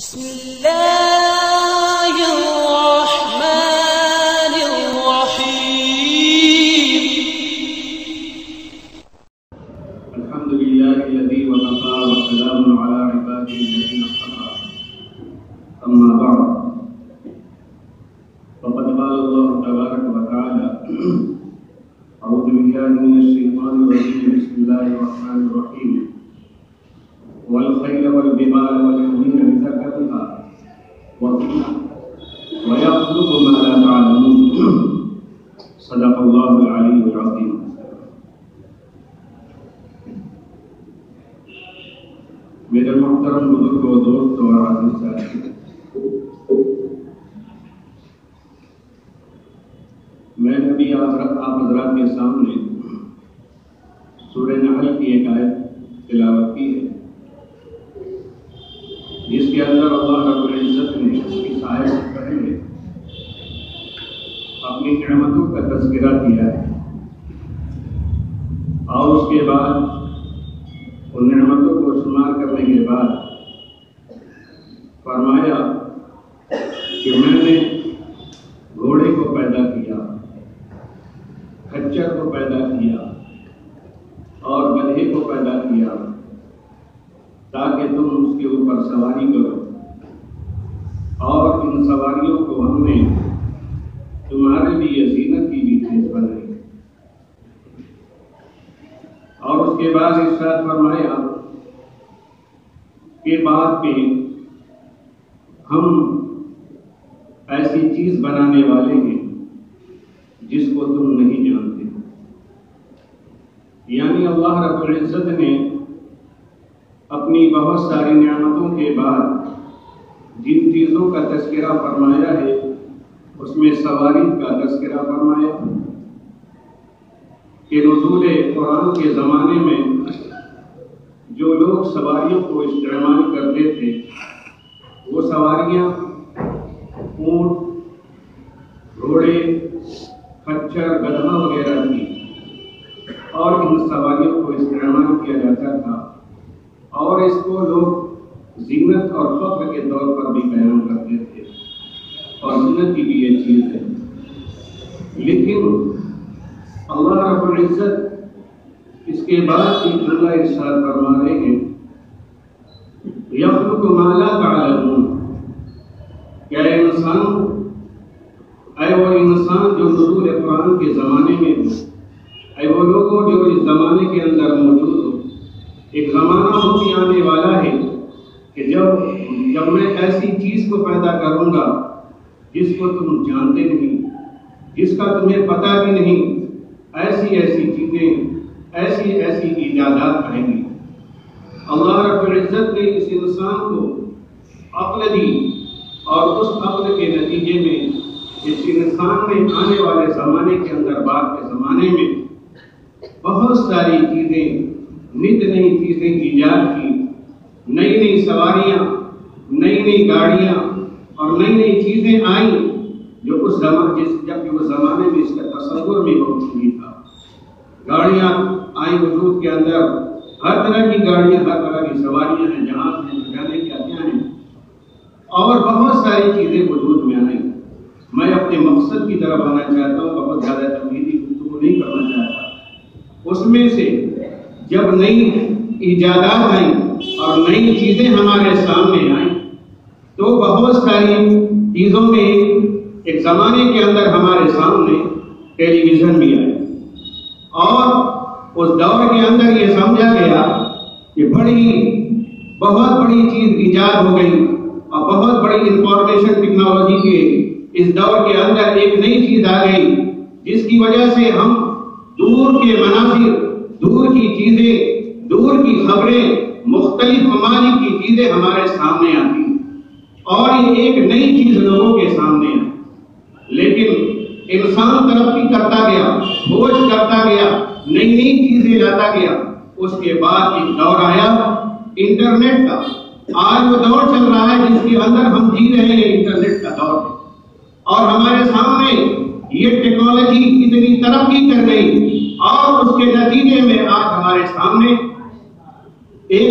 بسم الله الرحمن الرحيم الحمد لله الذي وكفى وسلام على عباده الذين اصطفى أما بعد فقد قال الله تبارك وتعالى أعوذ بالله من الشيطان الرجيم بسم الله الرحمن الرحيم والخيل والبغال والحمير لتركبوها ويخلق ما لا تعلمون صدق الله العلي العظيم. میرے محترم بزرگ و دوست اور عزیز ساتھی، میں نے بھی آپ حضرات کے سامنے سورہ نحل کی ایک آیت تلاوت کی ہے، جس کے اندر اللہ رب العزت نے اس آیت سے پہلے اپنی نعمتوں کا تذکرہ کیا ہے اور اس کے بعد ان نعمتوں کو شمار کرنے کے بعد فرمایا کہ میں نے گھوڑے کو پیدا کیا، خچر کو پیدا کیا اور گدھے کو پیدا کیا تاکہ تم اس کے اوپر سواری کرو، اور ان سواریوں کو ہم نے تمہارے لیے زینت کی بھی چیز بنائی، اور اس کے بعد ارشاد فرمایا کہ بعد میں ہم ایسی چیز بنانے والے ہیں جس کو تم نہیں جانتے. یعنی اللہ رب العزت نے اپنی بہت ساری نعمتوں کے بعد جن چیزوں کا تذکرہ فرمایا ہے اس میں سواری کا تذکرہ فرمایا کہ نزول قرآن کے زمانے میں جو لوگ سواریوں کو استعمال کرتے تھے وہ سواریاں اونٹ، گھوڑے، خچر، گدھا وغیرہ تھی، اور ان سواریوں کو استعمال کیا جاتا تھا اور اس کو لوگ زینت اور فخر کے طور پر بھی بیان کرتے تھے، اور زینت کی بھی یہ چیز ہے. لیکن اللہ رب العزت اس کے بعد ایک جملہ ارشاد فرما رہے ہیں یخلق ما لا تعلمون، کہ اے وہ انسان جو نزول قرآن کے زمانے میں ہو، اے وہ لوگوں جو اس زمانے کے اندر موجود ہو، ایک زمانہ ہو کے آنے والا ہے کہ جب میں ایسی چیز کو پیدا کروں گا جس کو تم جانتے نہیں، جس کا تمہیں پتہ بھی نہیں، ایسی چیزیں، ایسی ایجادات آئیں گی. اللہ رب العزت نے اس انسان کو عقل دی، اور اس عقل کے نتیجے میں اس انسان نے آنے والے زمانے کے اندر، بعد کے زمانے میں بہت ساری چیزیں، نت نئی چیزیں ایجاد کی، نئی نئی سواریاں، نئی نئی گاڑیاں اور نئی نئی چیزیں آئیں جو اس جبکہ اس زمانے میں اس کا تصور بھی بہت نہیں تھا. گاڑیاں آئیں وجود کے اندر، ہر طرح کی گاڑیاں، ہر طرح کی سواریاں ہیں، جہاز ہیں، جانے کیا ہیں، اور بہت ساری چیزیں وجود میں آئیں. میں اپنے مقصد کی طرف آنا چاہتا ہوں، بہت زیادہ تفصیلی گفتگو نہیں کرنا چاہتا. اس میں سے جب نئی ایجادات آئیں اور نئی چیزیں ہمارے سامنے آئیں تو بہت ساری چیزوں میں ایک زمانے کے اندر ہمارے سامنے ٹیلی ویژن بھی آئے، اور اس دور کے اندر یہ سمجھا گیا کہ بہت بڑی چیز ایجاد ہو گئی، اور بہت بڑی انفارمیشن ٹیکنالوجی کے اس دور کے اندر ایک نئی چیز آ گئی جس کی وجہ سے ہم دور کے مناظر، دور کی چیزیں، دور کی خبریں، مختلف ممالک کی چیزیں ہمارے سامنے آتی، اور یہ ایک نئی چیز لوگوں کے سامنے آئی. لیکن انسان ترقی کرتا گیا، کھوج کرتا گیا، نئی نئی چیزیں لاتا گیا. اس کے بعد ایک دور آیا انٹرنیٹ کا. آج وہ دور چل رہا ہے جس کے اندر ہم جی رہے ہیں، انٹرنیٹ کا دور ہے، اور ہمارے سامنے یہ ٹیکنالوجی اتنی ترقی کر گئی، اور اس کے نتیجے میں آج ہمارے سامنے ایک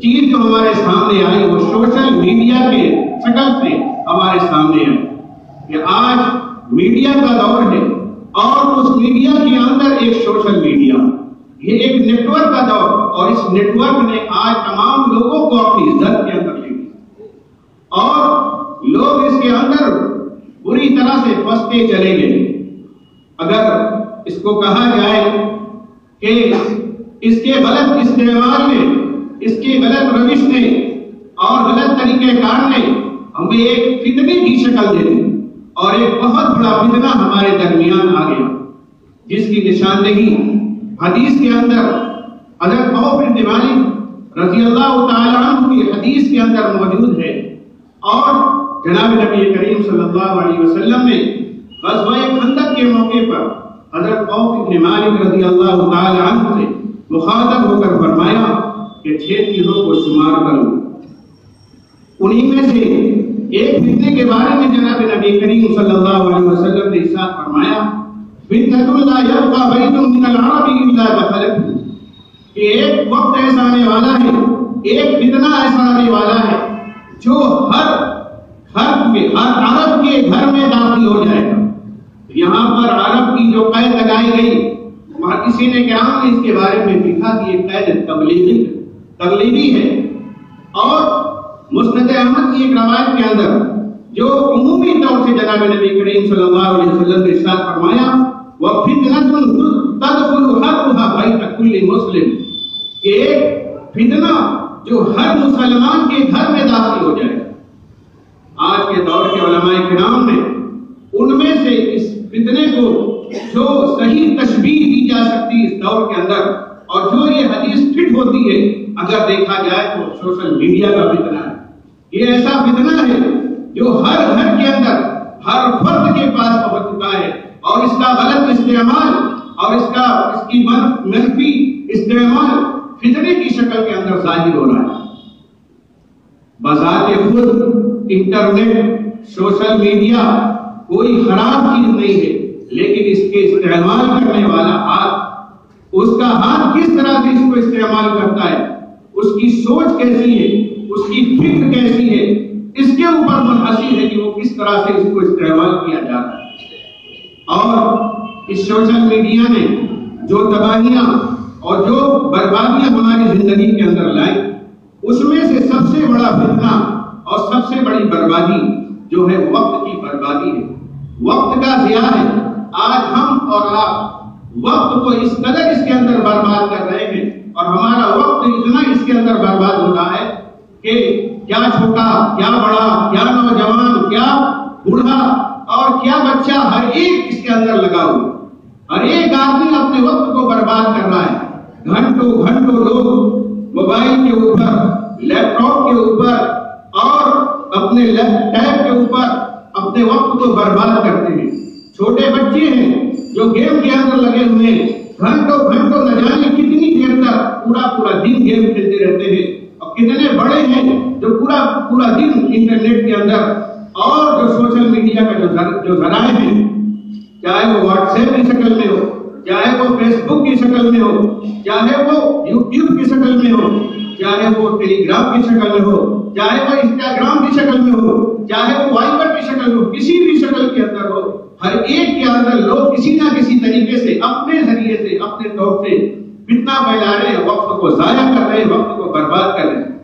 چیز جو ہمارے سامنے آئی وہ سوشل میڈیا کے کہ آج میڈیا کا دور ہے اور اس میڈیا کے اندر ایک سوشل میڈیا، یہ ایک نیٹ ورک کا دور، اور اس نیٹ ورک نے آج تمام لوگوں کو اپنی عزت کے اندر لے لیا اور لوگ اس کے اندر بری طرح سے پھنستے چلے گئے۔ اگر اس کو کہا جائے کہ اس کے غلط استعمال نے، اس کے غلط روش نے اور غلط طریقہ کار نے ہمیں ایک فتنے کی شکل دے دی اور ایک بہت بڑا فتنہ ہمارے درمیان آ گیا، جس کی نشاندہی حدیث کے اندر حضرت عوف بن مالک رضی اللہ تعالیٰ عنہ کی حدیث کے اندر موجود ہے، اور جناب نبی کریم صلی اللہ علیہ وسلم نے غزوہ خندق کے موقع پر حضرت عوف بن مالک رضی اللہ تعالیٰ عنہ سے مخاطب ہو کر فرمایا کہ 6 چیزوں کو شمار کرو۔ انہی میں سے ایک فتنے کے بارے میں جناب نبی کریم صلی اللہ علیہ وسلم نے ارشاد فرمایا، فتنۃ لا یبقى بیت من العرب الا دخلته، کہ ایک وقت ایسا آنے والا ہے، ایک فتنہ ایسا آنے والا ہے جو ہر عرب کے گھر میں داخل ہو جائے گا۔ یہاں پر عرب کی جو قید لگائی گئی، محدثین کرام نے اس کے بارے میں لکھا کہ یہ قید تبلیغی ہے، اور مسند احمد کی ایک روایت کے اندر جو عمومی طور سے جناب نبی کریم صلی اللہ علیہ وسلم نے ارشاد فرمایا، وَفِتْنَةٌ تَدْخُلُ حَرُّهَا بَيْتَ كُلِّ مُسْلِمٍ، کہ ایک فتنہ جو ہر مسلمان کے گھر میں داخل ہو جائے گا۔ آج کے دور کے علماء کرام نے ان میں سے اس فتنے کو جو صحیح تشبیہ دی جا سکتی اس دور کے اندر اور جو یہ حدیث فٹ ہوتی ہے، اگر دیکھا جائے تو سوشل میڈیا کا فتنہ ہے۔ یہ ایسا فتنہ ہے جو ہر گھر کے اندر ہر فرد کے پاس پہنچ چکا ہے، اور اس کا غلط استعمال اور اس کی منفی استعمال فتنے کی شکل کے اندر ظاہر ہو رہا ہے۔ بذات خود انٹرنیٹ، سوشل میڈیا کوئی خراب چیز نہیں ہے، لیکن اس کے استعمال کرنے والا ہاتھ، اس کا ہاتھ کس طرح سے اس کو استعمال کرتا ہے، اس کی سوچ کیسی ہے، اس کی فکر کیسی ہے، اس کے اوپر منحصر ہے کہ وہ کس طرح سے اس کو استعمال کیا جا رہا ہے۔ اور اس سوشل میڈیا نے جو تباہیاں اور جو بربادیاں ہماری زندگی کے اندر لائیں، اس میں سے سب سے بڑا فتنہ اور سب سے بڑی بربادی جو ہے وقت کی بربادی ہے، وقت کا ضیاع ہے۔ آج ہم اور آپ وقت کو اس قدر اس کے اندر برباد کر رہے ہیں، اور ہمارا وقت اتنا اس کے اندر برباد ہو رہا ہے کہ کیا چھوٹا، کیا بڑا، کیا نوجوان، کیا بوڑھا اور کیا بچہ، ہر ایک اس کے اندر لگا ہوا، ہر ایک آدمی اپنے وقت کو برباد کر رہا ہے۔ گھنٹوں گھنٹوں لوگ موبائل کے اوپر، لیپ ٹاپ کے اوپر اور اپنے ٹیب کے اوپر اپنے وقت کو برباد کرتے ہیں۔ چھوٹے بچے ہیں جو گیم کے اندر لگے ہوئے ہیں، گھنٹوں گھنٹوں نہ جانے کتنی دیر تک پورا دن گیم کھیلتے رہتے ہیں، اور کتنے بڑے ہیں جو پورا دن انٹرنیٹ کے اندر اور جو سوشل میڈیا کا جو ذرائع ہیں، چاہے وہ واٹس ایپ کی شکل میں ہو، چاہے وہ فیس بک کی شکل میں ہو، چاہے وہ یوٹیوب کی شکل میں ہو، چاہے وہ ٹیلی گرام کی شکل میں ہو، چاہے وہ انسٹاگرام کی شکل میں ہو، چاہے وہ وائبر کی شکل میں ہو، کسی بھی شکل کے اندر ہو، ہر ایک کے اندر لوگ کسی نہ کسی طریقے سے اپنے ذریعے سے، اپنے طور سے فتنہ پھیلا رہے ہیں، وقت کو ضائع کر رہے ہیں، وقت کو برباد کر رہے ہیں۔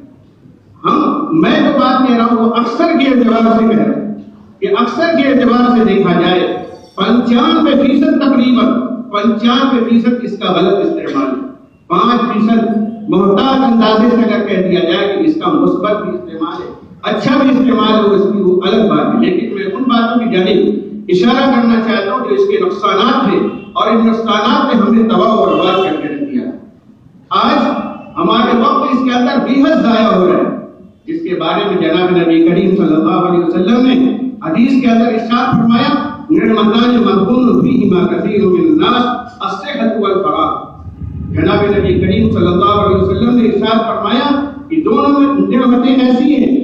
میں جو بات کہہ رہا ہوں وہ اکثر کے اعتبار سے کہہ رہا ہوں کہ اکثر کے اعتبار سے دیکھا جائے 95% تقریباً 95% اس کا غلط استعمال ہے، 5% محتاط اندازے سے اگر کہہ دیا جائے کہ اس کا مثبت بھی استعمال ہے، اچھا بھی استعمال ہے، اس کی وہ الگ بات ہے، لیکن میں ان باتوں کی جانب اشارہ کرنا چاہتا ہوں جو اس کے نقصانات ہیں، اور ان نقصانات نے ہمیں تباہ و برباد کر کے رکھ دیا۔ آج ہمارے وقت اس کے اندر بے حد ضائع ہو رہا ہے، جس کے بارے میں جناب نبی کریم صلی اللہ علیہ وسلم نے حدیث کے اندر ارشاد فرمایا، نعمتان مغبون فیہما کثیر من الناس الصحۃ والفراغ۔ جناب نبی کریم صلی اللہ علیہ وسلم نے ارشاد فرمایا کہ دونوں نعمتیں ایسی ہیں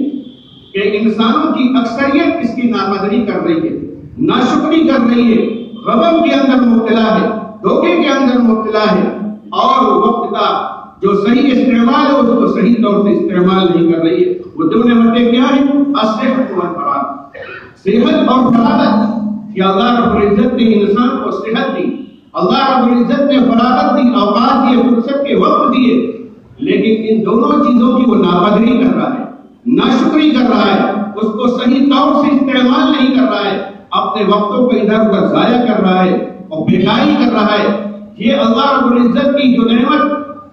کہ انسانوں کی اکثریت اس کی نافرمانی کر رہی ہے، ناشکری کر رہی ہے، غضب کے اندر مبتلا ہے، دھوکے کے اندر مبتلا ہے، اور وقت کا جو صحیح استعمال ہے اس کو صحیح طور سے استعمال نہیں کر رہی ہے۔ وہ دو نعمتیں کیا ہیں؟ الصحۃ والفراغ، صحت اور فراغت۔ نے انسان کو صحت دی، اللہ رب العزت نے فراغت دی، اوقات دیے، فرصت کے وقت دیے، لیکن ان دونوں چیزوں کی وہ ناقدری کر رہا ہے، ناشکری کر رہا ہے، اس کو صحیح طور سے استعمال نہیں کر رہا ہے، اپنے وقتوں کو ادھر ادھر ضائع کر رہا ہے اور بیکاری کر رہا ہے۔ یہ اللہ رب العزت کی جو نعمت،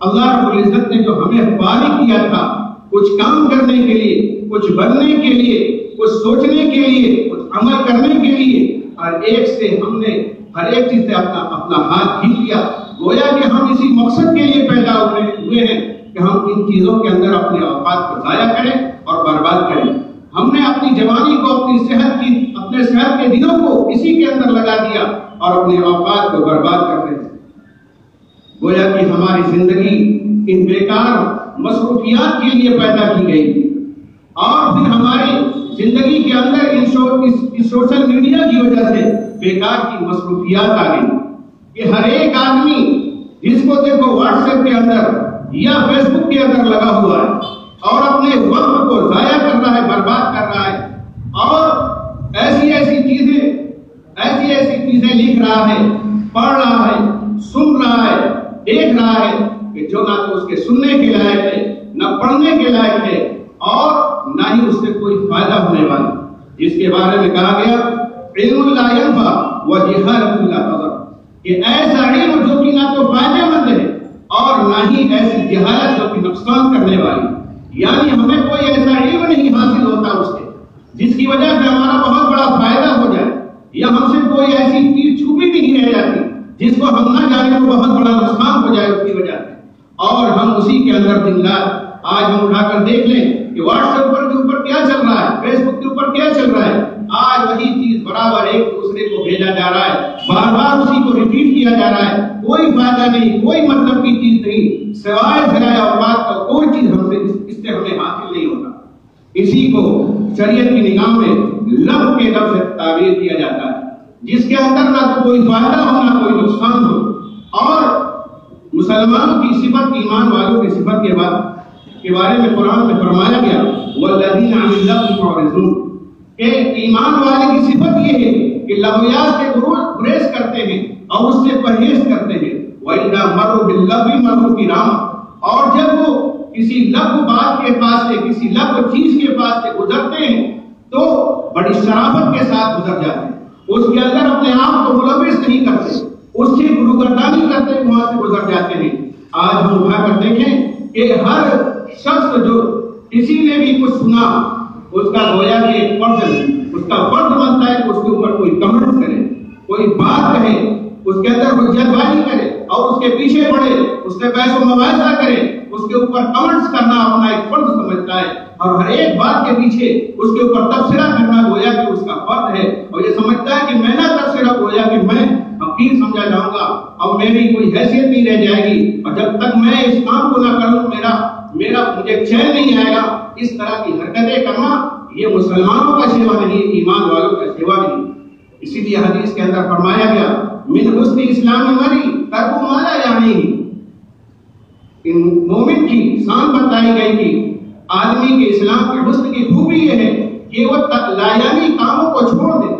اللہ رب العزت نے جو ہمیں فارغ کیا تھا کچھ کام کرنے کے لیے، کچھ بننے کے لیے، کچھ سوچنے کے لیے، کچھ عمل کرنے کے لیے، ہر ایک سے ہم نے ہر ایک چیز سے اپنا ہاتھ کھینچ لیا، گویا کہ ہم اسی مقصد کے لیے پیدا ہوئے ہیں کہ ہم ان چیزوں کے اندر اپنے اوقات کو ضائع کریں اور برباد کریں۔ ہم نے اپنی جوانی کو، اپنے صحت کے دنوں کو اسی کے اندر لگا دیا اور اپنے اوقات کو برباد کر رہے ہیں۔ گویا کہ ہماری زندگی ان بیکار مصروفیات کے لیے پیدا کی گئی، اور پھر ہماری زندگی کے اندر اس سوشل میڈیا کی وجہ سے بیکار کی مصروفیات آ گئی کہ ہر ایک آدمی جس کو دیکھو واٹس ایپ کے اندر یا فیس بک کے اندر لگا ہوا ہے اور اپنے وقت کو ضائع کر رہا ہے، برباد کر رہا ہے، اور ایسی چیزیں لکھ رہا ہے، پڑھ رہا ہے، سن رہا ہے، دیکھ رہا ہے کہ جو نہ تو اس کے سننے کے لائق ہے، نہ پڑھنے کے لائق ہے، اور نہ ہی اس سے کوئی فائدہ ہونے والا، جس کے بارے میں کہا گیا علم لا ينفع وجہالۃ لا تضر، کہ ایسا علم جو کہ نہ تو فائدہ مند ہے اور نہ ہی ایسی جہالت جو کہ نقصان کرنے والی، یعنی ہمیں کوئی ایسا علم نہیں حاصل ہوتا اس سے جس کی وجہ سے ہمارا بہت بڑا فائدہ ہو جائے، یا ہم سے کوئی ایسی چیز چھپی نہیں رہ جاتی جس کو ہم نہ جانے تو بہت بڑا نقصان ہو جائے اس کی وجہ سے، اور ہم اسی کے اندر دن رات آج ہم اٹھا کر دیکھ لیں کہ واٹس ایپ کے اوپر کیا چل رہا ہے، فیس بک کے اوپر کیا چل رہا ہے، آج وہی چیز برابر ایک دوسرے کو بھیجا جا رہا ہے، بار بار اسی کو ریپیٹ کیا جا رہا ہے، کوئی فائدہ نہیں، کوئی مطلب کی چیز نہیں، سوائے ضیاع اوقات کا کوئی چیز اس سے ہمیں حاصل نہیں ہوتا۔ اسی کو شریعت کی نگاہ میں لغو کے لفظ سے تعبیر کیا جاتا ہے، جس کے اندر نہ تو کوئی فائدہ ہو نہ کوئی نقصان ہو، اور مسلمانوں کی صفت، ایمان والوں کی صفت کے بارے میں قرآن میں فرمایا گیا والذین عن اللغو معرضون، کہ ایمان والے کی صفت یہ ہے کہ لغویات سے گریز کرتے ہیں اور اس سے پرہیز کرتے ہیں، وَإِذَا مَرُّوا بِاللَّغْوِ مَرُّوا كِرَامًا، اور جب وہ کسی لغو بات کے پاس سے، کسی لغو چیز کے پاس سے گزرتے ہیں تو بڑی شرافت کے ساتھ گزر جاتے ہیں، اس کے اندر اپنے آپ کو ملوث نہیں کرتے، اس کی گروگردانی کرتے وہاں سے گزر جاتے ہیں۔ آج ہم اٹھا کر دیکھیں کہ ہر شخص جو کسی نے بھی کچھ سنا، اس کا گویا کہ ایک اس کا فرض بنتا ہے کہ اس کے اوپر کوئی کمنٹ کرے، کوئی بات کہے، اس کے اندر کوئی جذباتی کرے اور اس کے پیچھے پڑے، اس سے بحث و مباحثہ کرے، اس کے اوپر کمنٹس کرنا اپنا ایک فرض سمجھتا ہے، اور ہر ایک بات کے پیچھے اس کے اوپر تبصرہ کرنا گویا کہ اس کا فرض ہے، اور یہ سمجھتا ہے کہ میں نہ تبصرہ گویا کہ میں حقیر سمجھا جاؤں گا اور میری کوئی حیثیت نہیں رہ جائے گی، اور جب تک میں اس کام کو نہ کروں میرا مجھے چین نہیں آئے گا۔ اس طرح کی حرکتیں کرنا یہ مسلمانوں کا شیوا نہیں، ایمان والوں کا شیوا نہیں۔ اسی لیے حدیث کے اندر فرمایا گیا من حسن اسلام المرء ترک ما لا یعنیہ، ان مومن کی شان بتائی گئی کہ آدمی کے اسلام کے حسن کی خوبی یہ ہے کہ وہ لایانی کاموں کو چھوڑ دے۔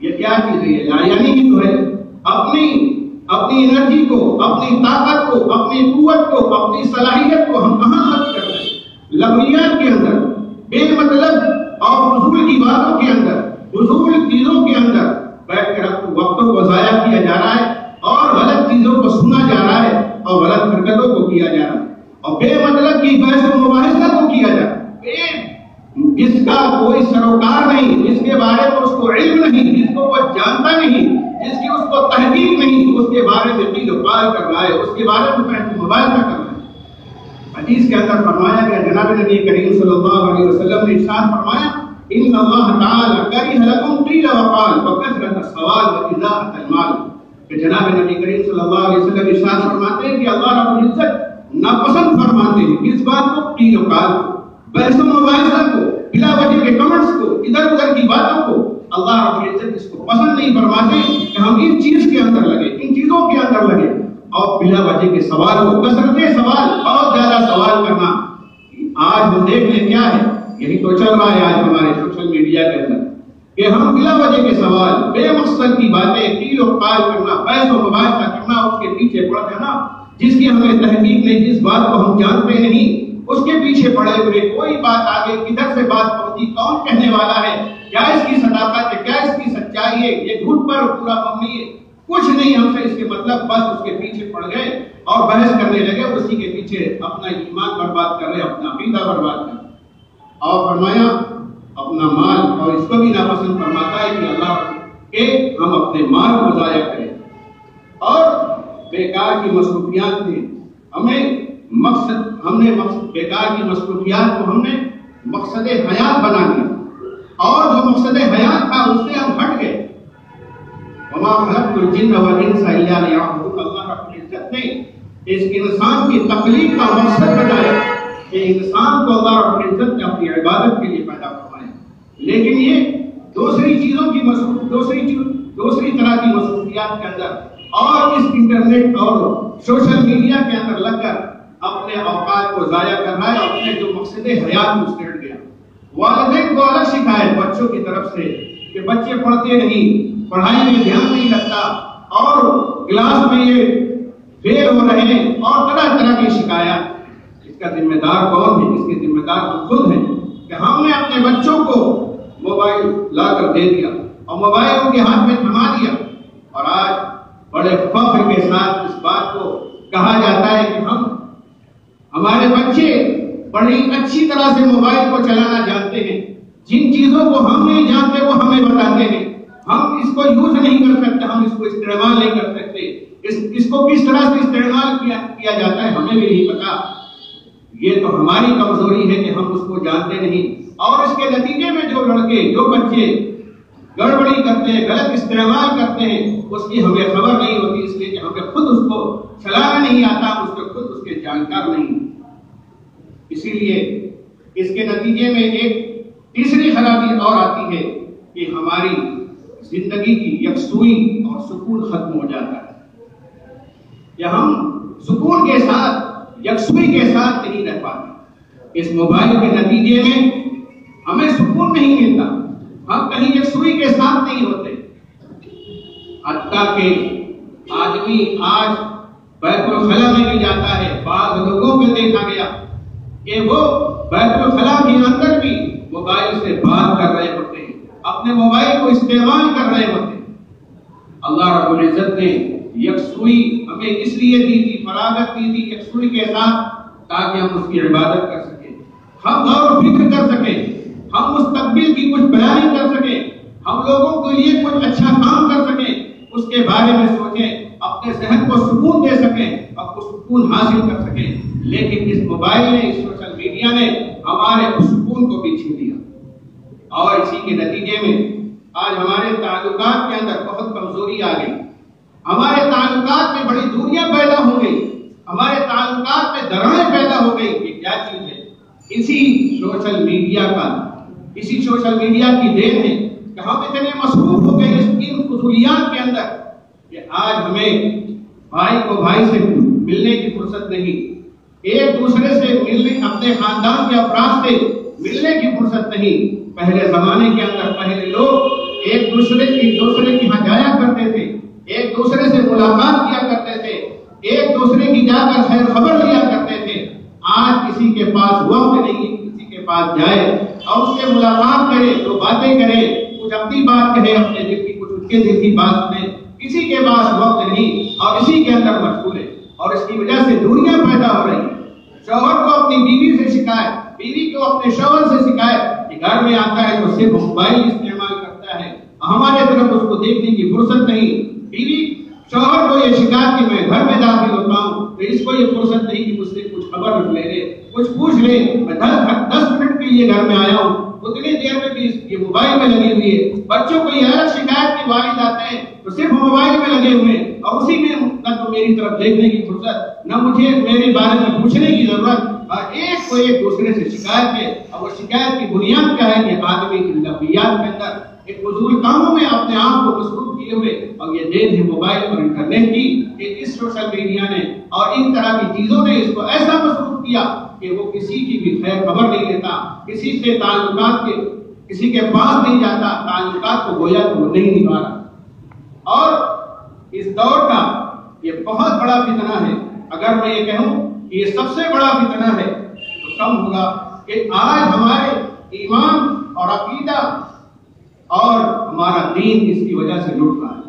یہ کیا چیز ہے؟ یہ لایانی ہی تو ہے، اپنی انرجی کو، اپنی طاقت کو، اپنی قوت کو، اپنی صلاحیت کو ہم کہاں خرچ کر رہے ہیں؟ لغویات کے اندر، بے مطلب اور فضول کی باتوں کے اندر، فضول چیزوں کے اندر بیٹھ کر وقتوں کو ضائع کیا جا رہا ہے، اور غلط چیزوں کو سنا جا رہا ہے، اور غلط حرکتوں کو کیا جا رہا ہے، اور بے مطلب کی بحث و مباحثہ کو کیا جا رہا ہے، جس کا کوئی سروکار نہیں، جس کے بارے میں اس کو علم نہیں، جس کو وہ جانتا نہیں، جس کی اس کو تحقیق نہیں، اس کے بارے میں قیل و قال کر رہا ہے، اس کے بارے میں بحث و مباحثہ کر رہا ہے۔ حدیث کے اندر فرمایا گیا، جناب نبی کریم صلی اللہ علیہ وسلم نے ارشاد فرمایا ان اللہ تعالی کرہ لکم قیل وقال وکثرۃ السؤال واضاعۃ المال، کہ جناب نبی کریم صلی اللہ علیہ وسلم ارشاد فرماتے ہیں کہ اللہ رب العزت ناپسند فرماتے ہیں کس بات کو؟ قیل وقال، بحث و مباحثہ کو، بلا وجہ کے کمنٹس کو، ادھر ادھر کی باتوں کو اللہ رب العزت اس کو پسند نہیں فرماتے کہ ہم ان چیز کے اندر لگے، ان چیزوں کے اندر لگے، اور بلا وجہ کے سوال کو، کثرت سوال، بہت زیادہ سوال کرنا۔ آج ہم دیکھ لیں کیا ہے، یہی تو چل رہا ہے آج ہمارے سوشل میڈیا کے اندر، کہ ہم بلا وجہ کے سوال، بے مقصد کی باتیں، قیل و قال کرنا، بحث و مباحثہ کرنا، اس کے پیچھے پڑ جانا جس کی ہمیں تحقیق نہیں، جس بات کو ہم جانتے نہیں، اس کے پیچھے پڑے ہوئے کوئی بات آگے کدھر سے بات پہنچی، کون کہنے والا ہے، کیا اس کی صداقت ہے، کیا اس کی سچائی ہے، یہ جھوٹ پر پورا مبنی ہے، کچھ نہیں ہم سے اس کے مطلب، بس اس کے پیچھے پڑ گئے اور بحث کرنے لگے، اسی کے پیچھے اپنا ایمان برباد کر رہے، اپنا عقیدہ برباد کر رہے۔ اور فرمایا اپنا مال، اور اس کو بھی ناپسند فرماتا ہے کہ اللہ کہ ہم اپنے مال کو ضائع کریں، اور بیکار کی مصروفیات میں ہم نے بیکار کی مصروفیات کو ہم نے مقصد حیات بنا دیا، اور جو مقصد حیات تھا اس سے ہم ہٹ گئے۔ وما خلقت الجن والانس الا ليعبدون، اللہ رب العزت نے اس انسان کی تخلیق کا مقصد بنایا کہ انسان کو اللہ رب العزت نے اپنی عبادت کے لیے پیدا فرمایا، لیکن یہ دوسری طرح کی مصروفیات کے اندر اور اس انٹرنیٹ اور سوشل میڈیا کے اندر لگ کر اپنے اوقات کو ضائع کر رہا ہے، اپنے جو مقصد حیات میں اسٹیٹ گیا۔ والدین کو الگ شکایت بچوں کی طرف سے کہ بچے پڑھتے نہیں، پڑھائی میں دھیان نہیں لگتا، اور کلاس میں یہ فیل ہو رہے ہیں، اور طرح طرح کی شکایات۔ اس کا ذمہ دار کون ہے؟ اس کے ذمہ دار خود ہیں کہ ہم نے اپنے بچوں کو موبائل لا کر دے دیا اور موبائل ان کے ہاتھ میں تھما دیا، اور آج بڑے فخر کے ساتھ اس بات کو کہا جاتا ہے کہ ہمارے بچے بڑی اچھی طرح سے موبائل کو چلانا جانتے ہیں، جن چیزوں کو ہم نہیں جانتے وہ ہمیں بتاتے ہیں، ہم اس کو یوز نہیں کر سکتے، ہم اس کو استعمال نہیں کر سکتے، اس کو کس طرح سے استعمال کیا جاتا ہے ہمیں بھی نہیں پتا۔ یہ تو ہماری کمزوری ہے کہ ہم اس کو جانتے نہیں، اور اس کے نتیجے میں جو لڑکے، جو بچے گڑبڑی کرتے ہیں، غلط استعمال کرتے ہیں، اس کی ہمیں خبر نہیں ہوتی، اس لیے کہ ہمیں خود اس کو چلانا نہیں آتا، اس کے جانکار نہیں۔ اسی لیے اس کے نتیجے میں ایک تیسری خرابی اور آتی ہے کہ ہماری زندگی کی یکسوئی اور سکون ختم ہو جاتا ہے، کہ ہم سکون کے ساتھ، یکسوئی کے ساتھ نہیں رہ پاتے۔ اس موبائل کے نتیجے میں ہمیں سکون نہیں ملتا، ہم کہیں یکسوئی کے ساتھ نہیں ہوتے، حتیٰ کہ آدمی آج بیت الخلا میں بھی جاتا ہے، بعض لوگوں کو دیکھا گیا کہ وہ بیت الخلا کے اندر بھی موبائل سے بات کر رہے ہوتے ہیں، اپنے موبائل کو استعمال کر رہے ہوتے ہیں۔ اللہ رب العزت نے یکسوئی ہمیں اس لیے دی تھی، فراغت دی تھی یکسوئی کے ساتھ، تاکہ ہم اس کی عبادت کر سکیں، ہم غور و فکر کر سکیں، ہم مستقبل کی کچھ پلاننگ کر سکیں، ہم لوگوں کے لیے کچھ اچھا کام کر سکیں، اس کے بارے میں سوچیں، اپنے ذہن کو سکون دے سکیں، اور سکون حاصل کر سکیں۔ لیکن اس موبائل نے، اس سوشل میڈیا نے ہمارے اس سکون کو بھی چھین لیا، اور اسی کے نتیجے میں آج ہمارے تعلقات کے اندر بہت کمزوری آ گئی، ہمارے تعلقات میں بڑی دوریاں پیدا ہو گئی، ہمارے تعلقات میں دراڑیں پیدا ہو گئی۔ کہ کیا چیز ہے؟ اسی سوشل میڈیا کی دین ہے کہ ہم اتنے مصروف ہو گئے ان فضولیات کے اندر کہ آج ہمیں بھائی کو بھائی سے ملنے کی فرصت نہیں، ایک دوسرے سے ملنے، اپنے خاندان کے افراد سے ملنے کی فرصت نہیں۔ پہلے زمانے کے اندر پہلے لوگ ایک دوسرے کے یہاں جایا کرتے تھے، ایک دوسرے سے ملاقات کیا کرتے تھے، ایک دوسرے کی جا کر خیر خبر لیا کرتے تھے۔ آج کسی کے پاس وقت نہیں، کسی کے پاس جائے اور اس سے ملاقات کرے، دو باتیں کرے، کچھ اپنی بات کہے اپنے دل کی، کچھ اس کے دل کی بات سنے، کسی کے پاس وقت نہیں اور اسی کے اندر مشغول ہے، اور اس کی وجہ سے دوریاں پیدا ہو رہی ہیں۔ شوہر کو اپنی بیوی سے شکایت، بیوی کو اپنے شوہر سے شکایت کہ گھر میں آتا ہے تو صرف موبائل استعمال کرتا ہے، ہمارے طرف اس کو دیکھنے کی فرصت نہیں۔ بیوی شوہر کو یہ شکایت کہ میں گھر میں داخل ہوتا ہوں تو اس کو یہ فرصت نہیں کہ مجھ سے کچھ خبر لے لے، کچھ پوچھ لے، میں 10 منٹ کے لیے گھر میں آیا ہوں، اتنی دیر میں بھی یہ موبائل میں لگی ہوئی ہے۔ بچوں کو یہ الگ شکایت کہ والد آتے ہیں تو صرف موبائل میں لگے ہوئے، اور اسی میں نہ تو میری طرف دیکھنے کی فرصت، نہ مجھے میرے بارے میں پوچھنے کی ضرورت، اور ایک کو ایک دوسرے سے شکایت ہے۔ اور وہ شکایت کی بنیاد کیا ہے کہ آدمی کی لفظیات کے اندر ایک فضول کاموں میں اپنے آپ کو مصروف کیے ہوئے، اور یہ دین ہے موبائل اور انٹرنیٹ کی کہ اس سوشل میڈیا نے اور ان طرح کی چیزوں نے اس کو ایسا مصروف کیا کہ وہ کسی کی بھی خیر خبر نہیں لیتا، کسی سے تعلقات کے کسی کے پاس نہیں جاتا، تعلقات کو گویا تو وہ نہیں نبھا رہا۔ اور اس دور کا یہ بہت بڑا فتنہ ہے۔ اگر میں یہ کہوں کہ یہ سب سے بڑا فتنہ ہے تو کم ہوگا کہ آج ہمارے ایمان اور عقیدہ اور ہمارا دین اس کی وجہ سے لٹ رہا ہے۔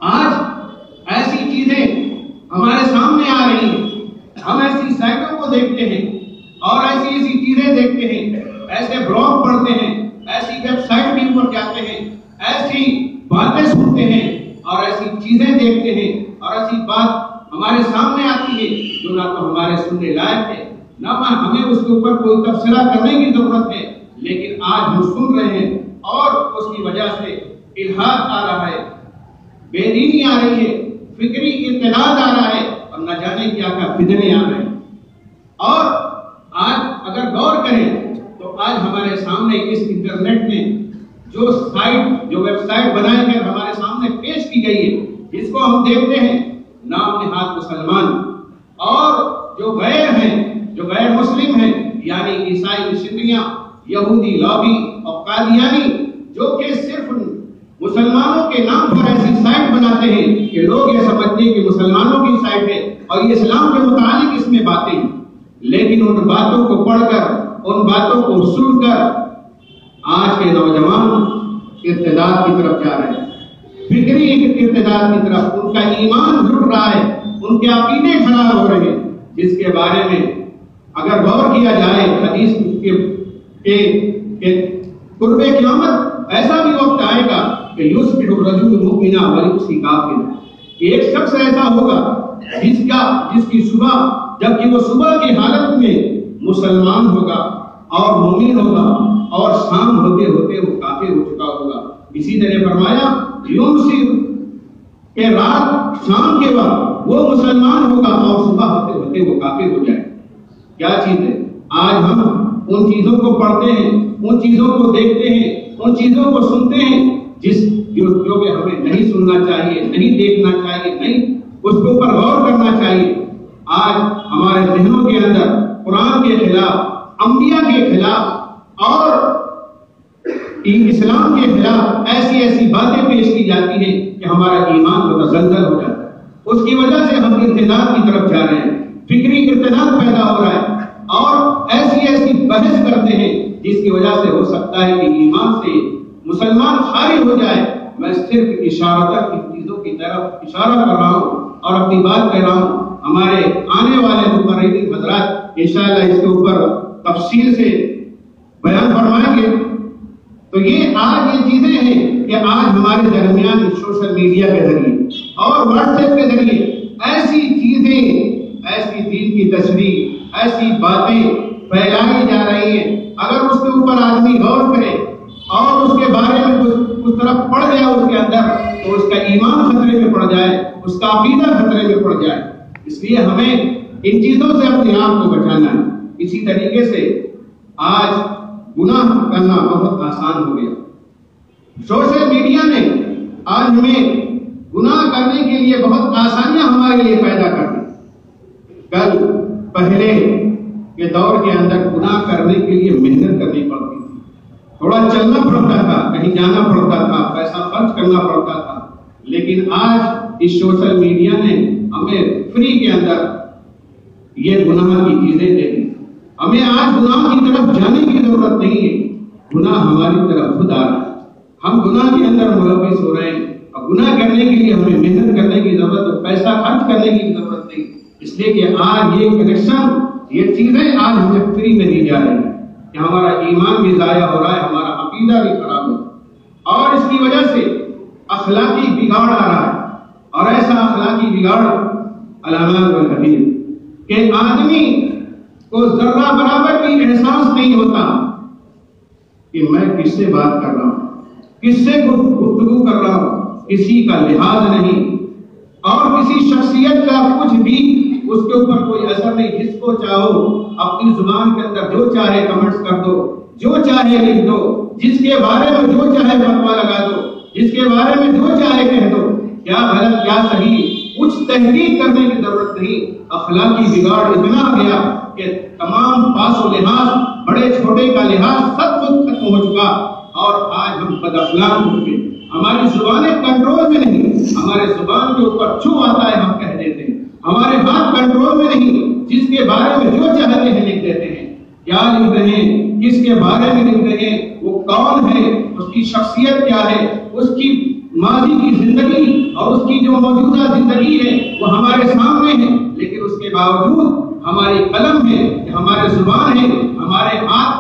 آج ایسی چیزیں ہمارے سامنے آ رہی ہیں، ہم ایسی سائٹوں کو دیکھتے ہیں اور ایسی چیزیں دیکھتے ہیں، ایسے بلاگ پڑھتے ہیں، ایسی ویب سائٹ کے اوپر جاتے ہیں، ایسی باتیں سنتے ہیں اور ایسی چیزیں دیکھتے ہیں اور ایسی بات ہمارے سامنے آتی ہے جو نہ تو ہمارے سننے لائق ہے، نہ ہمیں اس کے اوپر کوئی تبصرہ کرنے کی ضرورت ہے، لیکن آج ہم سن رہے ہیں اور اس کی وجہ سے الحاد آ رہا ہے، بے دینی آ رہی ہے، فکری ارتداد آ رہا ہے اور نہ جانے کیا کیا فتنے آ رہے ہیں۔ اور آج اگر غور کریں تو آج ہمارے سامنے اس انٹرنیٹ میں جو ویب سائٹ بنائی کر ہمارے سامنے پیش کی گئی ہے، جس کو ہم دیکھتے ہیں نام نہاد مسلمان، اور جو غیر ہیں، جو غیر مسلم ہیں، یعنی عیسائی مشنریاں، یہودی لابی اور قادیانی، جو کہ صرف مسلمانوں کے نام پر ایسی سائٹ بناتے ہیں کہ لوگ یہ سمجھتے ہیں کہ مسلمانوں کی سائٹ ہے اور یہ اسلام کے متعلق اس میں باتیں ہیں، لیکن ان باتوں کو پڑھ کر، ان باتوں کو سن کر آج کے نوجوان ارتداد کی طرف جا رہے ہیں، فکری ارتداد کی طرف، ان کا ایمان لٹ رہا ہے، ان کے عقیدے خراب ہو رہے ہیں، جس کے بارے میں اگر غور کیا جائے حدیث کے قرب قیامت ایسا بھی وقت آئے گا کہ یصبح الرجل مؤمنا ویمسی کافرا، ایک شخص ایسا ہوگا جس کی صبح، جبکہ وہ صبح کی حالت میں مسلمان ہوگا اور مومن ہوگا اور شام ہوتے ہوتے وہ کافر ہو چکا ہوگا۔ اسی طرح فرمایا یمسی کہ رات شام کے وقت وہ مسلمان ہوگا اور صبح ہوتے ہوتے وہ کافر ہو جائے۔ کیا چیز ہے؟ آج ہم ان چیزوں کو پڑھتے ہیں، ان چیزوں کو دیکھتے ہیں، ان چیزوں کو سنتے ہیں جو کہ ہمیں نہیں سننا چاہیے، نہیں دیکھنا چاہیے، نہیں اس کے اوپر غور کرنا چاہیے۔ آج ہمارے ذہنوں کے اندر قرآن کے خلاف، انبیاء کے خلاف اور اسلام کے خلاف ایسی باتیں پیش کی جاتی ہیں کہ ہمارا ایمان متزلزل ہو جاتا ہے۔ اس کی وجہ سے ہم ارتداد کی طرف جا رہے ہیں، فکری ارتداد پیدا ہو رہا ہے اور ایسی بحث کرتے ہیں جس کی وجہ سے ہو سکتا ہے کہ ایمان سے مسلمان خارج ہو جائے۔ میں صرف اشارتاً ان چیزوں کی طرف اشارہ کر رہا ہوں اور اپنی بات کہہ رہا ہوں۔ ہمارے آنے والے مقررین حضرات انشاءاللہ اس کے اوپر تفصیل سے بیان فرمائیں گے۔ تو آج یہ چیزیں ہیں کہ آج ہمارے درمیان سوشل میڈیا کے ذریعے اور واٹس ایپ کے ذریعے ایسی چیزیں، ایسی دین کی تشریح، ایسی باتیں پھیلائی جا رہی ہیں، اگر اس کے اوپر آدمی غور کرے اور اس کے بارے میں کچھ طرف پڑ جائے اس کے اندر، تو اس کا ایمان خطرے میں پڑ جائے، اس کا عقیدہ خطرے میں پڑ جائے۔ اس لیے ہمیں ان چیزوں سے اپنے آپ کو بچانا ہے۔ اسی طریقے سے آج گناہ کرنا بہت آسان ہو گیا۔ سوشل میڈیا نے آج ہمیں گناہ کرنے کے لیے بہت آسانیاں ہمارے لیے پیدا کر دی۔ پہلے کے دور کے اندر گناہ کرنے کے لیے محنت کرنی پڑتی تھی، تھوڑا چلنا پڑتا تھا، کہیں جانا پڑتا تھا، پیسہ خرچ کرنا پڑتا تھا، لیکن آج اس سوشل میڈیا نے ہمیں فری کے اندر یہ گناہ کی چیزیں دے دی۔ ہمیں آج گناہ کی طرف جانے کی ضرورت نہیں ہے، گناہ ہماری طرف خود آ رہا ہے، ہم گناہ کے اندر ملوث ہو رہے ہیں۔ اور گناہ کرنے کے لیے ہمیں محنت کرنے کی ضرورت ہے، پیسہ خرچ کرنے کی ضرورت نہیں، اس لیے کہ آج یہ کنیکشن، یہ چیزیں آج ہمیں فری میں دی جا رہی ہیں کہ ہمارا ایمان بھی ضائع ہو رہا ہے، ہمارا عقیدہ بھی خراب ہو رہا ہے، اور اس کی وجہ سے اخلاقی بگاڑ آ رہا ہے۔ اور ایسا اخلاقی بگاڑ علامات والحدیث کہ آدمی کو ذرہ برابر بھی احساس نہیں ہوتا کہ میں کس سے بات کر رہا ہوں، کس سے گفتگو کر رہا ہوں، کسی کا لحاظ نہیں اور کسی شخصیت کا کچھ بھی اس کے اوپر کوئی اثر نہیں۔ جس کو چاہو اپنی زبان کے اندر جو چاہے کمنٹس کر دو، جو چاہے لکھ دو، جس کے بارے میں جو چاہے فتویٰ لگا دو، جس کے بارے میں جو چاہے کہہ دو، کیا غلط کیا صحیح، کچھ تحقیق کرنے کی ضرورت نہیں۔ اخلاقی بگاڑ اتنا آ گیا کہ تمام پاس و لحاظ بڑے چھوٹے کا لحاظ سب کچھ ختم ہو چکا، اور آج ہم بد اخلاق ہو چکے، ہماری زبانیں کنٹرول میں نہیں، ہمارے زبان کے اوپر جو آتا ہے ہم کہہ دیتے ہیں، ہمارے ہاتھ کنٹرول میں نہیں، جس کے بارے میں جو چاہتے ہیں لکھ دیتے ہیں، کیا لکھ رہے ہیں، کس کے بارے میں لکھ رہے ہیں، وہ کون ہے، اس کی شخصیت کیا ہے، اس کی ماضی کی زندگی اور اس کی جو موجودہ زندگی ہے وہ ہمارے سامنے ہے، لیکن اس کے باوجود ہماری قلم ہے، ہمارے زبان ہے، ہمارے ہاتھ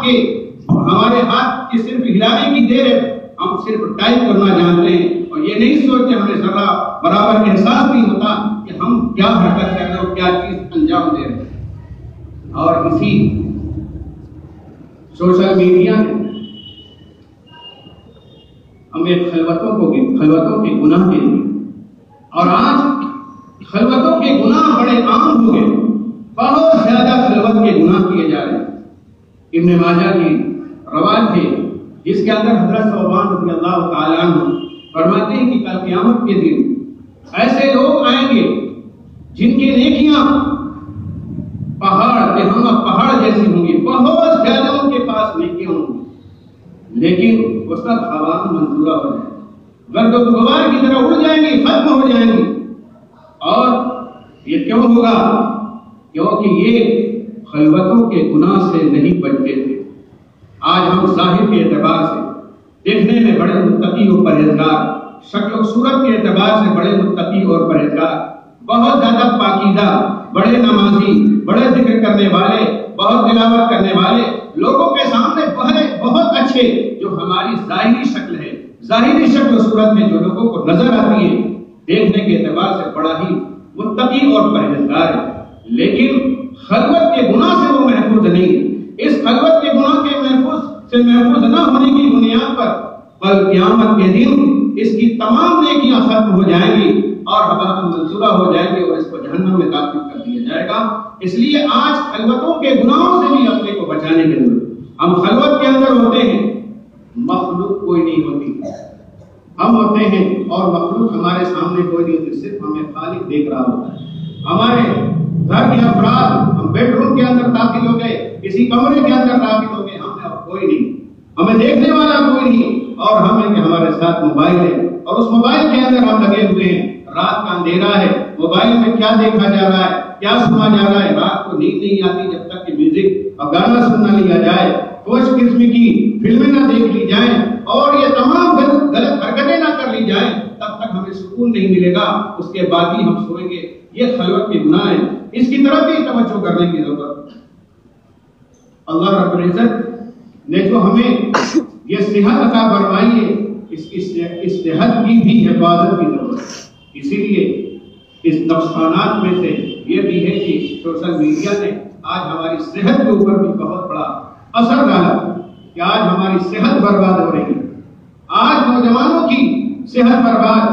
کی صرف ہلانے کی دیر ہے، ہم صرف ٹائپ کرنا جانتے ہیں اور یہ نہیں سوچتے، ہمیں ذرا برابر احساس نہیں ہوتا کہ ہم کیا حرکت کر رہے ہیں اور کیا چیز انجام دے رہے ہیں۔ اور اسی سوشل میڈیا نے ہمیں خلوتوں کے گناہ کے لیے، اور آج خلوتوں کے گناہ بڑے عام ہو گئے، بہت زیادہ خلوت کے گناہ کیے جا رہے ہیں۔ ابن ماجہ کی روایت ہے جس کے اندر حضرت ثوبان رضی اللہ تعالیٰ عنہ فرماتے ہیں کہ کل قیامت کے دن ایسے لوگ آئیں گے جن کی نیکیاں پہاڑ جیسی ہوں گی، بہت زیادہ ان کے پاس نیکیاں ہوں گی، لیکن وہ سب ہوا منظورہ ہو جائیں گے، گرد و غبار کی طرح اڑ جائیں گی، ختم ہو جائیں گی۔ اور یہ کیوں ہوگا؟ کیونکہ یہ خلوتوں کے گناہ سے نہیں بچتے تھے۔ آج ہم ظاہر کے اعتبار سے دیکھنے میں بڑے متقی اور پرہیزگار، شکل و صورت کے اعتبار سے بڑے متقی اور پرہیزگار، بہت زیادہ پاکیزہ، بڑے نمازی، بڑے ذکر کرنے والے، بہت تلاوت کرنے والے لوگوں کے سامنے بہت اچھے، جو ہماری ظاہری شکل ہے، ظاہری شکل و صورت میں جو لوگوں کو نظر آتی ہے، دیکھنے کے اعتبار سے بڑا ہی متقی اور پرہیزگار ہے، لیکن خلوت کے گناہ سے وہ محفوظ نہیں۔ اس خلوت کے گناہ کے محفوظ نہ ہونے کی بنیاد پر کل قیامت کے دن اس کی تمام نیکیاں ختم ہو جائیں گی اور ہوا منظورہ ہو جائیں گے اور اس کو جہنم میں داخل کر دیا جائے گا۔ اس لیے آج خلوتوں کے گناہوں سے بھی اپنے کو بچانے کی ضرورت۔ ہم خلوت کے اندر ہوتے ہیں، مخلوق کوئی نہیں ہوتی، ہم ہوتے ہیں اور مخلوق ہمارے سامنے کوئی نہیں ہوتی، صرف ہمیں خالق دیکھ رہا ہوتا ہے۔ ہمارے گھر کے افراد، ہم بیڈ روم کے اندر داخل ہو گئے، کسی کمرے کے اندر داخل ہو گئے، ہم میں اب کوئی نہیں، ہمیں دیکھنے والا کوئی نہیں، اور ہمیں کہ ہمارے ساتھ موبائل ہے اور اس موبائل کے اندر ہم لگے ہوئے ہیں۔ رات کا اندھیرا ہے، موبائل میں کیا دیکھا جا رہا ہے، کیا سنا جا رہا ہے، رات کو نیند نہیں آتی جب تک کہ میوزک اور گانا سننا لیا جائے، کچھ قسم کی فلمیں نہ دیکھ لی جائیں اور یہ تمام غلط حرکتیں نہ کر لی جائیں، تب تک ہمیں سکون نہیں ملے گا، اس کے بعد ہی ہم سوئیں گے۔ یہ خلوت کے گناہ ہیں، اس کی طرف بھی توجہ کرنے کی ضرورت۔ اللہ رب العزت نے جو ہمیں یہ صحت عطا فرمائی ہے، اس صحت کی بھی حفاظت کی ضرورت ہے۔ اسی لیے اس نقصانات میں سے یہ بھی ہے کہ سوشل میڈیا نے آج ہماری صحت کے اوپر بھی بہت بڑا اثر ڈالا کہ آج ہماری صحت برباد ہو رہی ہے۔ آج نوجوانوں کی صحت برباد،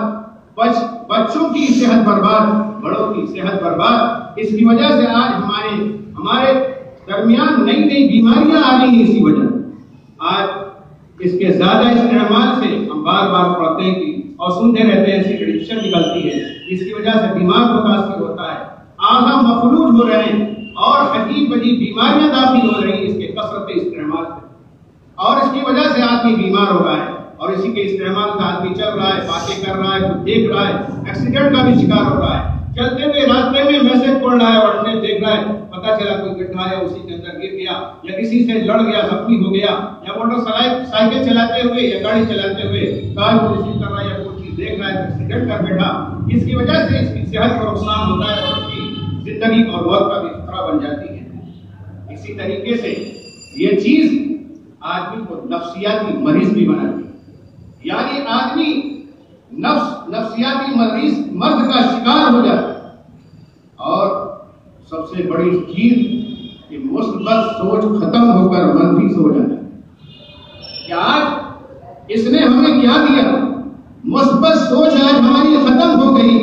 بچوں کی صحت برباد، بڑوں کی صحت برباد۔ اس کی وجہ سے آج ہمارے درمیان نئی بیماریاں آ رہی ہیں۔ اسی وجہ آج اس کے زیادہ استعمال سے ہم بار بار پڑھتے ہیں کہ اور سنتے رہتے ہیں، ایسی ایڈکشن نکلتی ہے، اس کی وجہ سے دماغ متاثر ہوتا ہے، اعضاء مفلوج ہو رہے ہیں اور عجیب عجیب بیماریاں داخل ہو رہی ہیں اس کے کثرت استعمال سے، اور اس کی وجہ سے آدمی بیمار ہو رہا ہے، اور اسی کے استعمال سے آدمی چل رہا ہے، باتیں کر رہا ہے، کچھ دیکھ رہا ہے، ایکسیڈنٹ کا بھی شکار ہو رہا ہے، چلتے ہوئے راستے میں میسج پڑھ رہا ہے، واٹس ایپ دیکھ رہا ہے، پتہ چلا کوئی گڈھا ہے، اسی کے اندر گر گیا یا کسی سے لڑ گیا، زخمی ہو گیا، یا موٹر سائیکل چلاتے ہوئے یا گاڑی چلاتے ہوئے کار کو ریسیو کر رہا ہے یا کوئی چیز دیکھ رہا ہے، ایکسیڈنٹ کر بیٹھا۔ اس کی وجہ سے اس کی صحت کا نقصان ہوتا ہے اور اس کی زندگی اور موت کا بھی خطرہ بن جاتی ہے۔ اسی طریقے سے یہ چیز آدمی کو نفسیاتی مریض بھی بناتی ہے، یعنی آدمی نفسیاتی مرض کا شکار ہو جاتا ہے۔ اور سب سے بڑی چیز کہ مثبت سوچ ختم ہو کر منفی سوچ آتا ہے کہ آج اس نے ہمیں کیا دیا، مثبت سوچ آج ہماری ختم ہو گئی،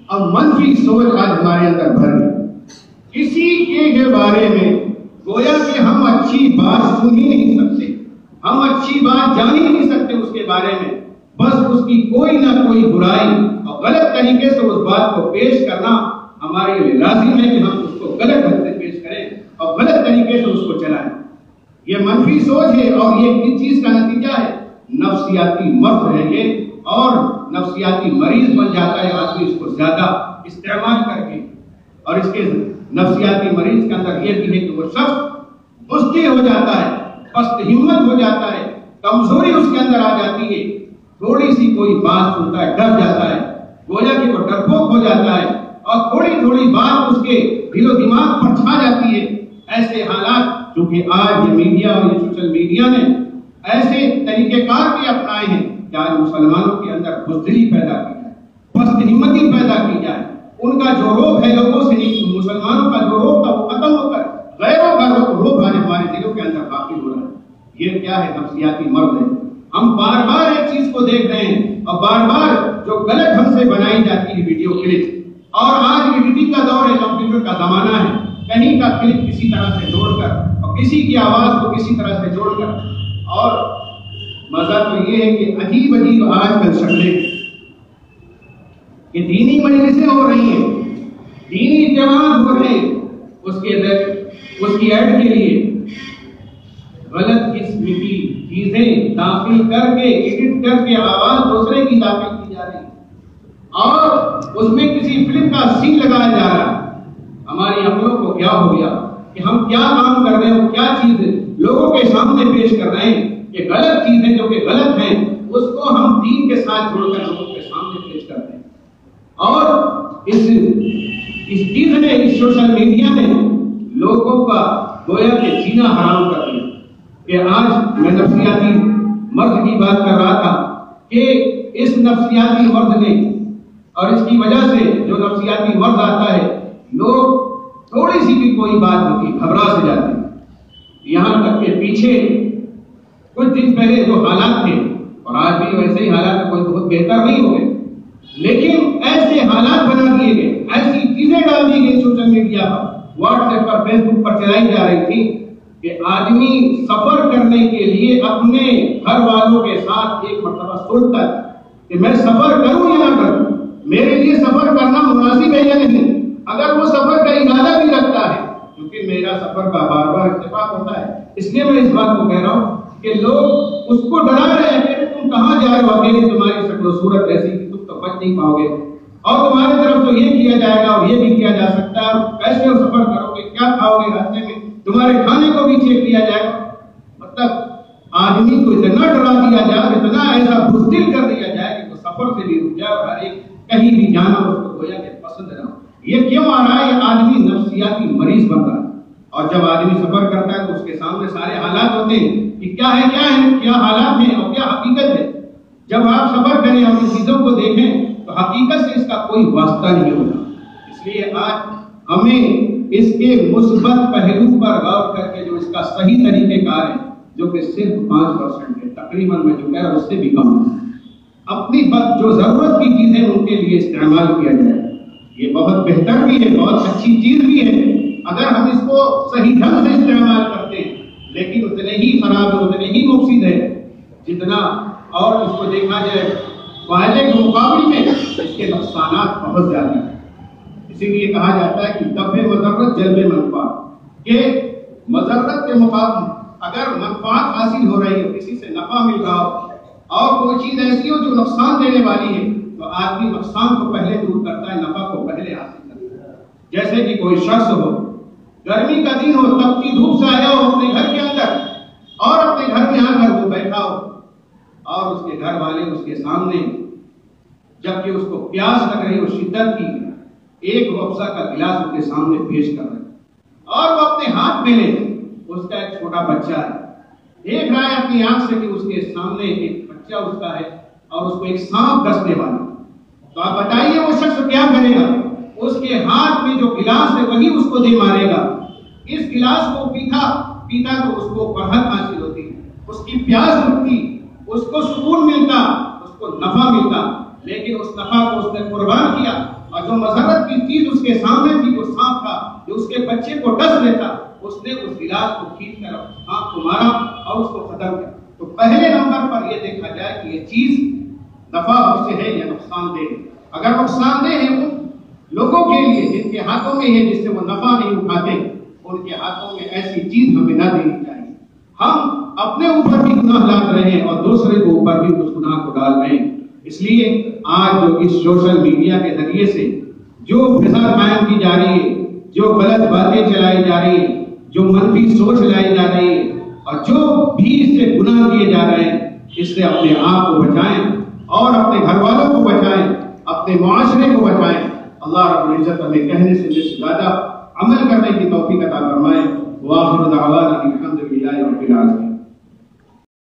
اب منفی سوچ آج ہمارے اندر بھر گئی۔ کسی کے بارے میں گویا کہ ہم اچھی بات سن ہی نہیں سکتے، ہم اچھی بات جان ہی نہیں سکتے اس کے بارے میں، بس اس کی کوئی نہ کوئی برائی اور غلط طریقے سے اس بات کو پیش کرنا ہمارے لیے لازم ہے کہ ہم اس کو غلط ڈھنگ سے پیش کریں اور غلط طریقے سے اس کو چلائیں۔ یہ منفی سوچ ہے اور یہ کس چیز کا نتیجہ ہے؟ نفسیاتی مرض ہے یہ، اور نفسیاتی مریض بن جاتا ہے آدمی اس کو زیادہ استعمال کر کے. اور اس کے نفسیاتی مریض کے اندر یہ بھی ہے کہ وہ شخص بزدل ہو جاتا ہے، پست ہمت ہو جاتا ہے، کمزوری اس کے اندر آ جاتی ہے، تھوڑی سی کوئی بات سنتا ہے ڈر جاتا ہے، گویا کہ وہ ڈرپوک ہو جاتا ہے، اور تھوڑی بات اس کے دل و دماغ پر چھا جاتی ہے. ایسے حالات چونکہ آج یہ میڈیا اور یہ سوشل میڈیا نے ایسے طریقہ کار بھی اپنائے ہیں کہ آج مسلمانوں کے اندر بزدلی پیدا کی جائے، پست ہمتی پیدا کی جائے، ان کا جو روب ہے لوگوں سے نہیں، مسلمانوں کا جو روب تھا وہ ختم ہو کر غیروں کا روب آج ہمارے دلوں کے اندر باقی ہو رہا ہے. یہ کیا ہے؟ نفسیاتی مرض ہے. ہم بار بار ایک چیز کو دیکھ رہے ہیں اور بار بار جو غلط ڈھنگ سے بنائی جاتی ہے ویڈیو کلپ، اور آج ایڈیٹنگ کا دور ہے، کمپیوٹر کا زمانہ ہے، کہیں کا کلپ کسی طرح سے جوڑ کر اور کسی کی آواز کو کسی طرح سے جوڑ کر. اور مزہ تو یہ ہے کہ عجیب آج کل شکلیں کہ دینی مجلسیں ہو رہی ہیں، دینی اجتماعات ہو رہے ہیں، اس کی ایڈ کے لیے غلط قسم کی چیزیں داخل کر کے ایڈٹ کر کے آواز دوسرے کی داخل کی جا رہی ہے، اور اس میں کسی فلم کا سین لگایا جا رہا ہے. ہماری عقلوں کو کیا ہو گیا کہ ہم کیا کام کر رہے ہیں، کیا چیز لوگوں کے سامنے پیش کر رہے ہیں کہ غلط چیزیں جو کہ غلط ہیں اس کو ہم دین کے ساتھ جوڑ کر لوگوں کے سامنے پیش کرتے ہیں. اور اس چیز نے، اس سوشل میڈیا نے لوگوں کا گویا کہ جینا حرام کر دیا. کہ آج میں نفسیاتی مرض کی بات کر رہا تھا کہ اس نفسیاتی مرض نے، اور اس کی وجہ سے جو نفسیاتی مرض آتا ہے، لوگ تھوڑی سی بھی کوئی بات ہوتی گھبرا سے جاتے ہیں. یہاں تک کہ پیچھے کچھ دن پہلے جو حالات تھے، اور آج بھی ویسے ہی حالات کوئی بہت بہتر نہیں ہو گئے، لیکن ایسے حالات بنا دیے گئے، ایسی چیزیں ڈال دی گئی سوشل میڈیا پر، واٹس ایپ پر، فیس بک پر چلائی جا رہی تھی کہ آدمی سفر کرنے کے لیے اپنے گھر والوں کے ساتھ ایک مرتبہ سوچتا ہے کہ میں سفر کروں یا نہ کروں، میرے لیے سفر کرنا مناسب ہے یا نہیں. اگر وہ سفر کا ارادہ بھی رکھتا ہے، کیونکہ میرا سفر کا بار بار اتفاق ہوتا ہے، اس لیے میں اس بات کو کہہ رہا ہوں کہ لوگ اس کو ڈرا رہے ہیں کہ تم کہاں جا رہے ہو، اکیلے تمہاری شکل و صورت ایسی کہ تم تو بچ نہیں پاؤ گے، اور تمہاری طرف تو یہ کیا جائے گا اور یہ بھی کیا جا سکتا ہے، اور کیسے سفر کرو گے، کیا کھاؤ گے راستے میں، تمہارے کھانے کو بھی چیک کیا جائے گا. مطلب آدمی کو اتنا ڈرا دیا جائے، اتنا ایسا بزدل کر دیا جائے کہ وہ سفر سے بھی رک جائے اور ہر ایک کہیں بھی جانا اس کو گویا کہ پسند نہ ہو. یہ کیوں آ رہا ہے؟ یہ آدمی نفسیاتی مریض بن رہا ہے. اور جب آدمی سفر کرتا ہے تو اس کے سامنے سارے حالات ہوتے ہیں کہ کیا حالات ہیں اور کیا حقیقت ہے. جب آپ سفر کریں اور ان چیزوں کو دیکھیں تو حقیقت سے اس کا کوئی واسطہ نہیں ہوتا. اس لیے آج ہمیں اس کے مثبت پہلو پر غور کر کے جو اس کا صحیح طریقہ کار ہے، جو کہ صرف 5% ہے، تقریباً میں جو کہہ رہا ہوں اس سے بھی کم ہے، اپنی جو ضرورت کی چیزیں ان کے لیے استعمال کیا جائے. یہ بہت بہتر بھی ہے، بہت اچھی چیز بھی ہے اگر ہم اس کو صحیح ڈھنگ سے استعمال کرتے ہیں، لیکن اتنے ہی خراب ہے، اتنے ہی مفسد ہے جتنا، اور اس کو دیکھا جائے فائدے کے مقابل میں اس کے نقصانات بہت زیادہ ہیں. اسی لیے کہا جاتا ہے کہ دفع مضرت جلب منفعت، کہ مضرت کے مقابل اگر منفعت حاصل ہو رہی ہو، کسی سے نفع مل رہا ہو، اور کوئی چیز ایسی ہو جو نقصان دینے والی ہے، تو آدمی نقصان کو پہلے دور کرتا ہے، نفع کو پہلے حاصل کرتا ہے. جیسے کہ کوئی شخص ہو، گرمی کا دن ہو، تپتی دھوپ سے آیا ہو اپنے گھر کے اندر، اور اپنے گھر میں آ کر وہ بیٹھا ہو، اور اس کے گھر والے اس کے سامنے جبکہ اس کو پیاس لگ رہی ہو شدت کی، ایک روبزہ کا گلاس اس کے سامنے پیش کر رہے، اور وہ اپنے ہاتھ میں لے، اس کا ایک چھوٹا بچہ ہے، دیکھ رہا ہے اپنی آنکھ سے کہ اس کے سامنے ایک بچہ اس کا ہے اور اس کو ایک سانپ ڈسنے والا. تو آپ بتائیے وہ شخص کیا کرے گا؟ اس کے ہاتھ میں جو گلاس ہے وہی اس کو دے مارے گا. اس گلاس کو پیتا تو اس کو فرحت حاصل ہوتی، اس کی پیاس رکتی، اس کو سکون ملتا، اس کو نفع ملتا. لیکن اس نفع کو اس نے قربان کیا، اور جو مضرت کی چیز اس کے سامنے تھی، جو سانپ کا جو اس کے بچے کو ڈس لیتا، اس نے اس گلاس کو کھینچ کر سانپ کو مارا اور اس کو ختم کیا. تو پہلے نمبر پر یہ دیکھا جائے کہ یہ چیز نفع سے ہے یا نقصان دہ. اگر نقصان دہ ہے ان لوگوں کے لیے جن کے ہاتھوں میں ہے، جس سے وہ نفع نہیں اٹھاتے، ان کے ہاتھوں میں ایسی چیز ہمیں نہ دینی چاہیے. ہم اپنے اوپر بھی گناہ ڈال رہے ہیں اور دوسرے کے اوپر بھی اس گناہ کو ڈال رہے ہیں. اس لیے آج جو اس سوشل میڈیا کے ذریعے سے جو فضا قائم کی جا رہی ہے، جو غلط باتیں چلائی جا رہی ہیں، جو منفی سوچ لائی جا رہی ہے، اور جو بھی اس سے گناہ کیے جا رہے ہیں، اس سے اپنے آپ کو بچائیں اور اپنے گھر والوں کو بچائیں، اپنے معاشرے کو بچائیں. اللہ رب العزت ہمیں کہنے سے زیادہ عمل کرنے کی توفیق عطا فرمائے. وآخر دعوانا الحمد للہ رب العالمین.